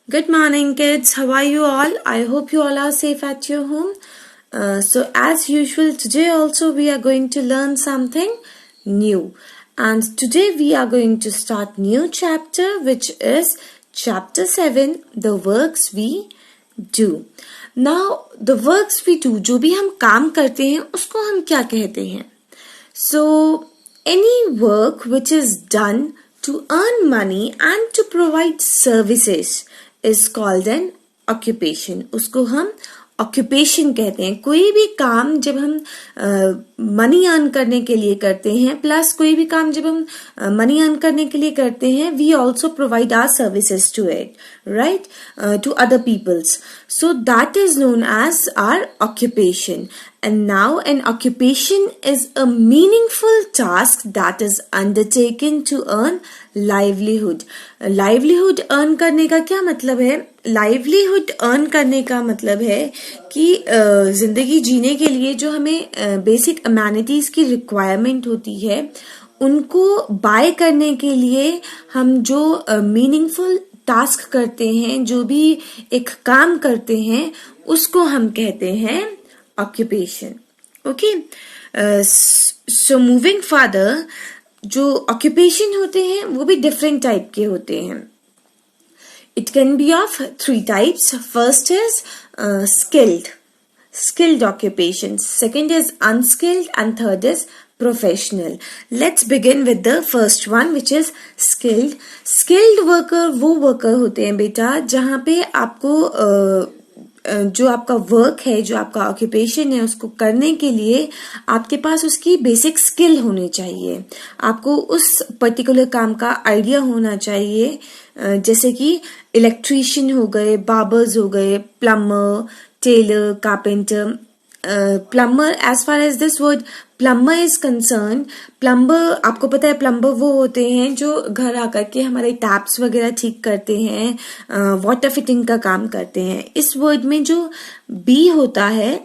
Good morning, kids. How are you all? I hope you all are safe at your home. So, as usual, today also we are going to learn something new. And today we are going to start new chapter, which is chapter 7, the works we do. Now, the works we do, जो भी हम काम करते हैं, उसको हम क्या कहते हैं? So, any work which is done to earn money and to provide services is called an occupation. उसको हम occupation कहते हैं. कोई भी काम जब हम मनी अर्न करने के लिए करते हैं, प्लस कोई भी काम जब हम मनी अर्न करने के लिए करते हैं, we also provide our services to it, right? To other people's. So that is known as our occupation. And now an occupation is a meaningful task that is undertaken to earn livelihood. Livelihood earn करने का क्या मतलब है? Livelihood earn करने का मतलब है कि जिंदगी जीने के लिए जो हमें बेसिक अमेनिटीज की रिक्वायरमेंट होती है, उनको बाय करने के लिए हम जो मीनिंगफुल टास्क करते हैं, जो भी एक काम करते हैं, उसको हम कहते हैं occupation. Okay, so moving further, जो occupation होते हैं वो भी different type के होते हैं. It can be of 3 types. First is skilled occupations. Second is unskilled, and third is professional. Let's begin with the first one, which is skilled. Skilled worker वो worker होते हैं बेटा जहाँ पे आपको जो आपका वर्क है, जो आपका ऑक्यूपेशन है, उसको करने के लिए आपके पास उसकी बेसिक स्किल होनी चाहिए. आपको उस पर्टिकुलर काम का आइडिया होना चाहिए. जैसे कि इलेक्ट्रीशियन हो गए, बार्बर्स हो गए, plumber, tailor, carpenter. Plumber, as far as this word plumber is concern, plumber आपको पता है प्लम्बर वो होते हैं जो घर आकर के हमारे टैप्स वगैरह ठीक करते हैं, वाटर फिटिंग का काम करते हैं. इस वर्ड में जो बी होता है,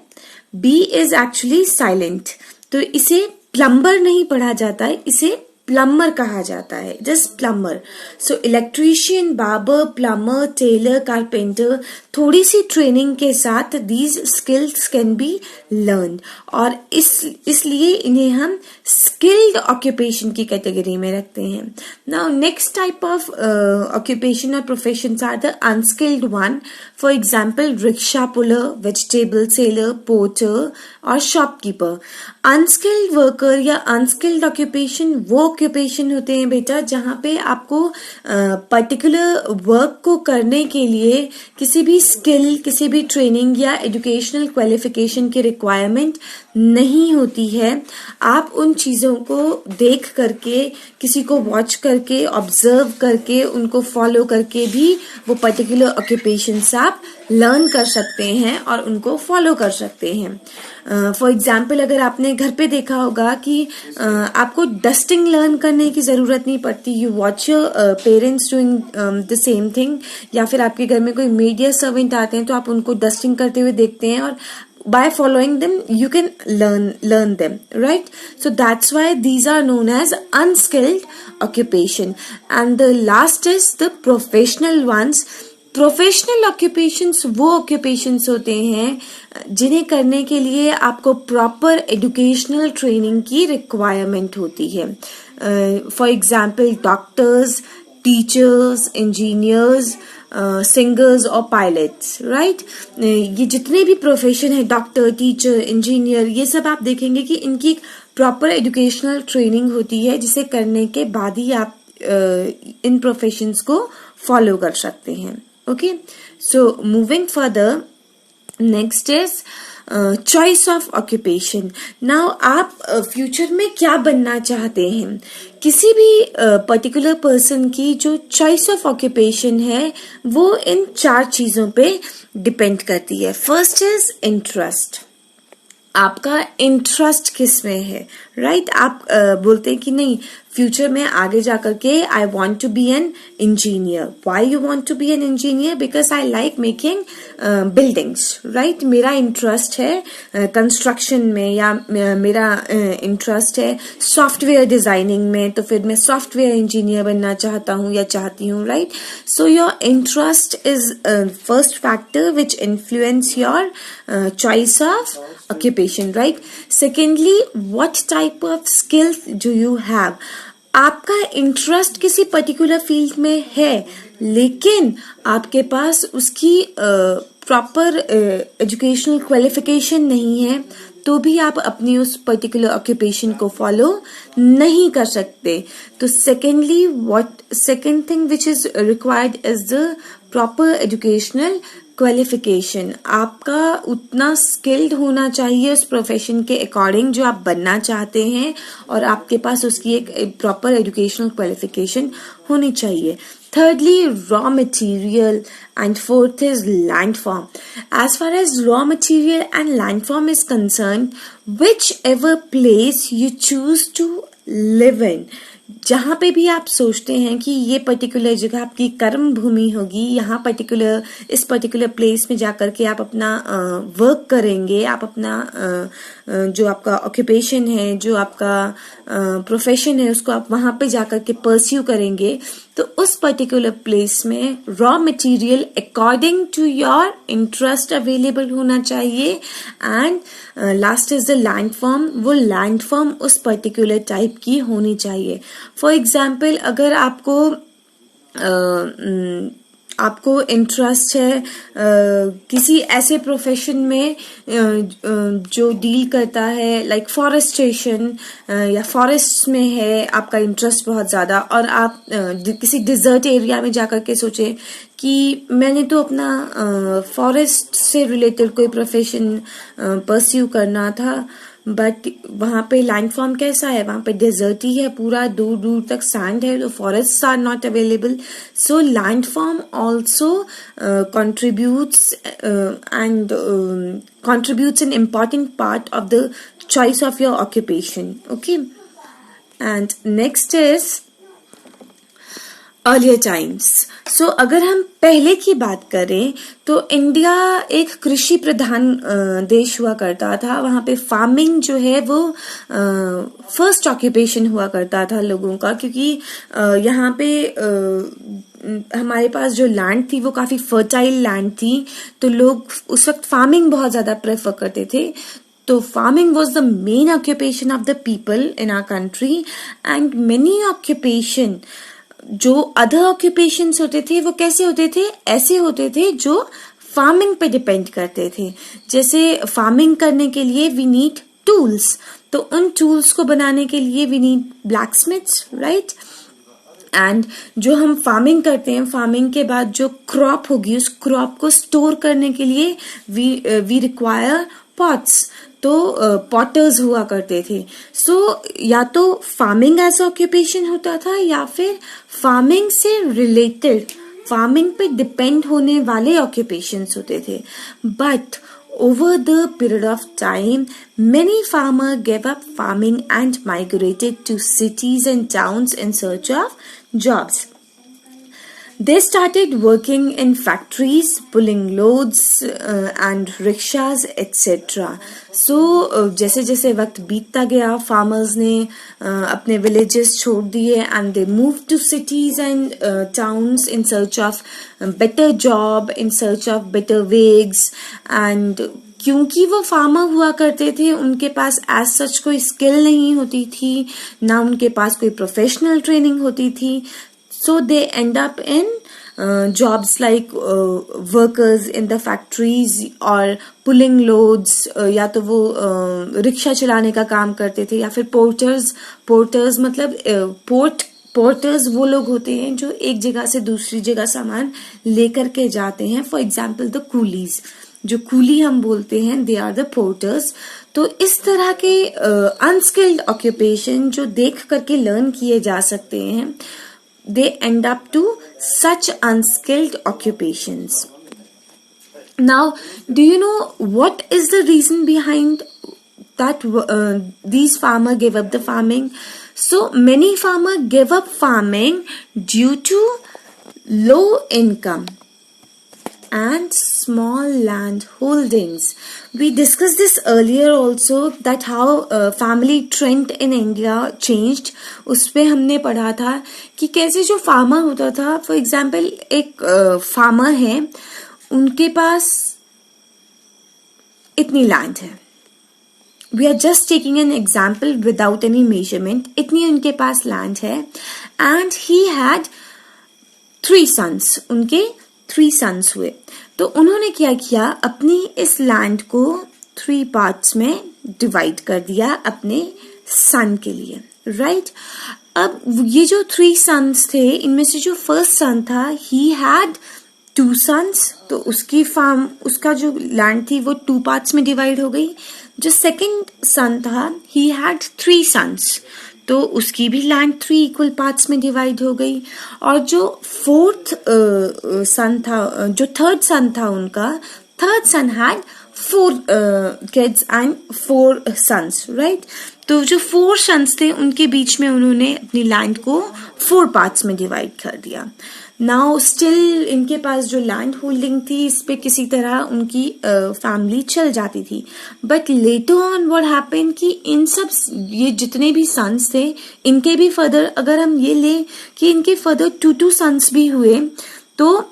बी इज एक्चुअली साइलेंट, तो इसे प्लम्बर नहीं पढ़ा जाता है, इसे प्लम्बर कहा जाता है. Just plumber. So electrician, barber, plumber, tailor, carpenter, थोड़ी सी ट्रेनिंग के साथ these skills can be learn, और इसलिए इन्हें हम स्किल्ड ऑक्यूपेशन की कैटेगरी में रखते हैं. Now next type of occupation और professions are the unskilled one. For example rickshaw puller, vegetable seller, porter और शॉपकीपर. अनस्किल्ड वर्कर या अनस्किल्ड ऑक्यूपेशन वो ऑक्यूपेशन होते हैं बेटा जहां पे आपको पर्टिकुलर वर्क को करने के लिए किसी भी स्किल, किसी भी ट्रेनिंग या एजुकेशनल क्वालिफिकेशन की रिक्वायरमेंट नहीं होती है. आप उन चीजों को देख करके, किसी को वॉच करके, ऑब्जर्व करके, उनको फॉलो करके भी वो पर्टिकुलर ऑक्यूपेशंस आप लर्न कर सकते हैं और उनको फॉलो कर सकते हैं. फॉर एग्जाम्पल, अगर आपने घर पे देखा होगा कि आपको डस्टिंग लर्न करने की जरूरत नहीं पड़ती. You watch your parents doing the same thing, या फिर आपके घर में कोई मेड या सर्वेंट आते हैं तो आप उनको डस्टिंग करते हुए देखते हैं, और by following them you can learn them, right? So that's why these are known as unskilled occupation. And the last is the professional ones. Professional occupations वो ऑक्यूपेशंस होते हैं जिन्हें करने के लिए आपको प्रॉपर एजुकेशनल ट्रेनिंग की रिक्वायरमेंट होती है. For example doctors, teachers, engineers, singers और पायलट्स, राइट? ये जितने भी प्रोफेशन है, डॉक्टर, टीचर, इंजीनियर, ये सब आप देखेंगे कि इनकी एक प्रॉपर एजुकेशनल ट्रेनिंग होती है जिसे करने के बाद ही आप इन प्रोफेशंस को फॉलो कर सकते हैं. Okay, so moving further, next is choice of occupation. Now आप फ्यूचर में क्या बनना चाहते हैं? किसी भी पर्टिकुलर पर्सन की जो चॉइस ऑफ ऑक्यूपेशन है वो इन 4 चीजों पे डिपेंड करती है. First is interest. आपका इंटरेस्ट किस में है? राइट आप बोलते हैं कि नहीं फ्यूचर में आगे जाकर के I want to be an engineer. Why you want to be an engineer? Because I like making buildings. Right मेरा इंटरेस्ट है कंस्ट्रक्शन में, या मेरा इंटरेस्ट है सॉफ्टवेयर डिजाइनिंग में, तो फिर मैं सॉफ्टवेयर इंजीनियर बनना चाहता हूँ या चाहती हूँ. Right so your interest is first factor which influence your choice of occupation. Right secondly, what type of skills do you have? आपका इंटरेस्ट किसी पर्टिकुलर फील्ड में है लेकिन आपके पास उसकी प्रॉपर एजुकेशनल क्वालिफिकेशन नहीं है, तो भी आप अपनी उस पर्टिकुलर ऑक्यूपेशन को फॉलो नहीं कर सकते. तो second thing which is required is the proper educational qualification. आपका उतना स्किल्ड होना चाहिए उस प्रोफेशन के अकॉर्डिंग जो आप बनना चाहते हैं, और आपके पास उसकी एक प्रॉपर एजुकेशनल क्वालिफिकेशन होनी चाहिए. Thirdly, raw material, and fourth is landform. As far as raw material and landform is concerned, whichever place you choose to live in, जहाँ पे भी आप सोचते हैं कि ये पर्टिकुलर जगह आपकी कर्म भूमि होगी, यहाँ इस पर्टिकुलर प्लेस में जाकर के आप अपना वर्क करेंगे, आप अपना जो आपका ऑक्यूपेशन है, जो आपका प्रोफेशन है, उसको आप वहां पे जाकर के परस्यू करेंगे, तो उस पर्टिकुलर प्लेस में raw material according to your interest available होना चाहिए. And last is the landform. वो लैंडफॉर्म उस पर्टिकुलर टाइप की होनी चाहिए. फॉर एग्जाम्पल अगर आपको इंटरेस्ट है किसी ऐसे प्रोफेशन में जो डील करता है लाइक फॉरेस्टेशन या फॉरेस्ट में है आपका इंटरेस्ट बहुत ज्यादा, और आप किसी डिजर्ट एरिया में जाकर के सोचे कि मैंने तो अपना फॉरेस्ट से रिलेटेड कोई प्रोफेशन परस्यू करना था, बट वहां पे लैंडफॉर्म कैसा है, वहां पे डेजर्ट ही है, पूरा दूर दूर तक सैंड है, तो forest are not available. So landform also contributes an important part of the choice of your occupation. Okay, and next is earlier times. So अगर हम पहले की बात करें तो इंडिया एक कृषि प्रधान देश हुआ करता था. वहां पे फार्मिंग जो है वो फर्स्ट ऑक्यूपेशन हुआ करता था लोगों का, क्योंकि यहाँ पे हमारे पास जो लैंड थी वो काफी फर्टाइल लैंड थी, तो लोग उस वक्त फार्मिंग बहुत ज्यादा प्रेफर करते थे. तो farming was the main occupation of the people in our country. And many occupation जो अदर ऑक्यूपेशंस होते थे वो कैसे होते थे, ऐसे होते थे जो फार्मिंग पे डिपेंड करते थे. जैसे फार्मिंग करने के लिए वी नीड टूल्स, तो उन टूल्स को बनाने के लिए वी नीड ब्लैकस्मिथ्स. राइट एंड जो हम फार्मिंग करते हैं, फार्मिंग के बाद जो क्रॉप होगी उस क्रॉप को स्टोर करने के लिए वी रिक्वायर पॉट्स. तो पॉटर्स हुआ करते थे. सो या तो फार्मिंग एज ऑक्यूपेशन होता था या फिर फार्मिंग से रिलेटेड, फार्मिंग पे डिपेंड होने वाले ऑक्यूपेशंस होते थे. But over the period of time, many farmers gave up farming and migrated to cities and towns in search of jobs. They started working in factories, pulling loads and rickshaws, etc. So जैसे जैसे वक्त बीतता गया, farmers ने अपने villages छोड़ दिए and they moved to cities and towns in search of better job, in search of better wages. And क्योंकि वो फार्मर हुआ करते थे, उनके पास एज सच कोई स्किल नहीं होती थी, ना उनके पास कोई प्रोफेशनल ट्रेनिंग होती थी. So they end up in jobs like workers in the factories or pulling loads, या तो वो रिक्शा चलाने का काम करते थे, या फिर पोर्टर्स मतलब पोर्टर्स वो लोग होते हैं जो एक जगह से दूसरी जगह सामान लेकर के जाते हैं. फॉर एग्जाम्पल द कूलीज, जो कूली हम बोलते हैं, दे आर द पोर्टर्स. तो इस तरह के अनस्किल्ड ऑक्यूपेशन जो देख करके लर्न किए जा सकते हैं, they end up to such unskilled occupations. Now, do you know what is the reason behind that these farmer gave up the farming. So many farmer gave up farming due to low income and small land holdings. We discussed this earlier also, that how family trend in India changed. उस पे हमने पढ़ा था कि कैसे जो farmer होता था, फॉर एग्जाम्पल एक फार्मर है, उनके पास इतनी लैंड है, we are just taking an example without any measurement, इतनी उनके पास लैंड है, एंड ही हैड 3 sons, उनके 3 sons हुए. तो उन्होंने क्या किया, अपनी इस लैंड को 3 parts में डिवाइड कर दिया अपने सन के लिए, राइट? अब ये जो 3 sons थे, इनमें से जो फर्स्ट सन था, ही हैड 2 sons, तो उसकी फार्म, उसका जो लैंड थी वो 2 parts में डिवाइड हो गई. जो सेकंड सन था, ही हैड 3 sons, तो उसकी भी लैंड 3 इक्वल पार्ट्स में डिवाइड हो गई. और जो फोर्थ सन था, जो थर्ड सन था उनका, third son had 4 kids and 4 sons, right? तो जो 4 sons थे, उनके बीच में उन्होंने अपनी लैंड को 4 पार्ट्स में डिवाइड कर दिया. नाउ स्टिल इनके पास जो लैंड होल्डिंग थी, इस पे किसी तरह उनकी फैमिली चल जाती थी. But later on what happened कि इन सब, ये जितने भी सन्स थे, इनके भी फर्दर, अगर हम ये लें कि इनके फर्दर 2 सन्स भी हुए, तो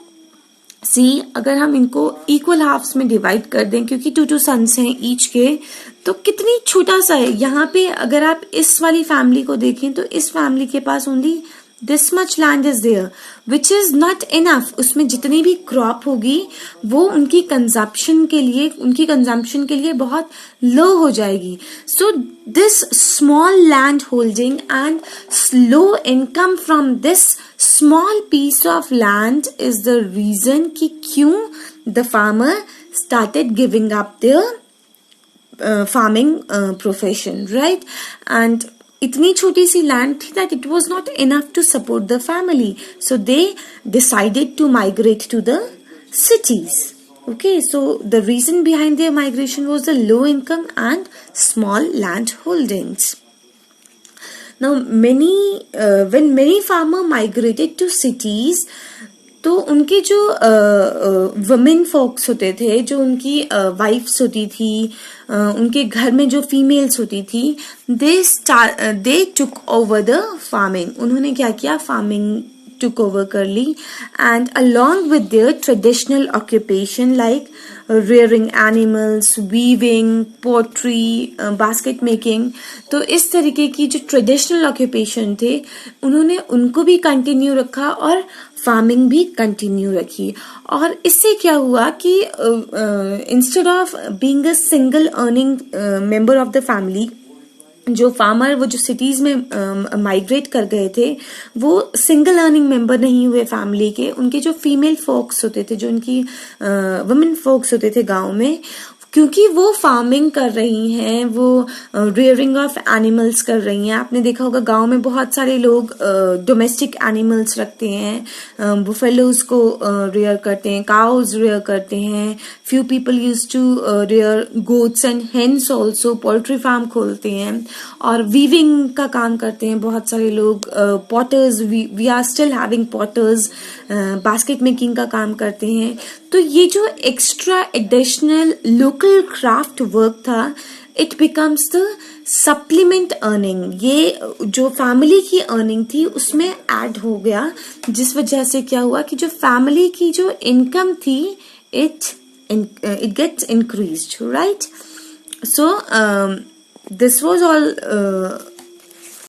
सी अगर हम इनको इक्वल हाफ्स में डिवाइड कर दें, क्योंकि 2 सन्स हैं ईच के, तो कितनी छोटा सा है. यहाँ पे अगर आप इस वाली फैमिली को देखें, तो इस फैमिली के पास only this much land is there, which is not enough. उसमें जितनी भी क्रॉप होगी वो उनकी कंजम्पशन के लिए बहुत लो हो जाएगी. So this small land holding and slow income from this small piece of land is the reason कि क्यों the farmer started giving up their farming profession, right? And इतनी छोटी सी लैंड थी that it was not enough to support the family, so they decided to migrate to the cities. Okay, so the reason behind their migration was the low income and small land holdings. Now when many farmers migrated to cities, तो उनके जो women focus होते थे, जो उनकी wives होती थी, उनके घर में जो फीमेल्स होती थी, they took over the farming. उन्होंने क्या किया, फार्मिंग टुक ओवर कर ली, and along with their traditional occupation like rearing animals, weaving, poetry, basket making. तो इस तरीके की जो ट्रेडिशनल ऑक्यूपेशन थे, उन्होंने उनको भी कंटिन्यू रखा और फार्मिंग भी कंटिन्यू रखी. और इससे क्या हुआ कि instead of being a single earning member of the family, जो फार्मर वो जो सिटीज में माइग्रेट कर गए थे, वो सिंगल अर्निंग मेंबर नहीं हुए फैमिली के. उनके जो फीमेल फोक्स होते थे, जो उनकी वुमेन फोक्स होते थे गांव में, क्योंकि वो फार्मिंग कर रही हैं, वो रियरिंग ऑफ एनिमल्स कर रही हैं. आपने देखा होगा गांव में बहुत सारे लोग डोमेस्टिक एनिमल्स रखते हैं, बुफेलोज को रियर करते हैं, काउज रियर करते हैं. Few people use to rear goats and hens also. Poultry farm खोलते हैं और वीविंग का काम करते हैं बहुत सारे लोग. Potters, we are still having potters, basket making का काम करते हैं. तो ये जो extra additional local craft work था, it becomes the supplement earning. ये जो फैमिली की अर्निंग थी उसमें ऐड हो गया, जिस वजह से क्या हुआ कि जो फैमिली की जो इनकम थी, it gets increased, right? So this was all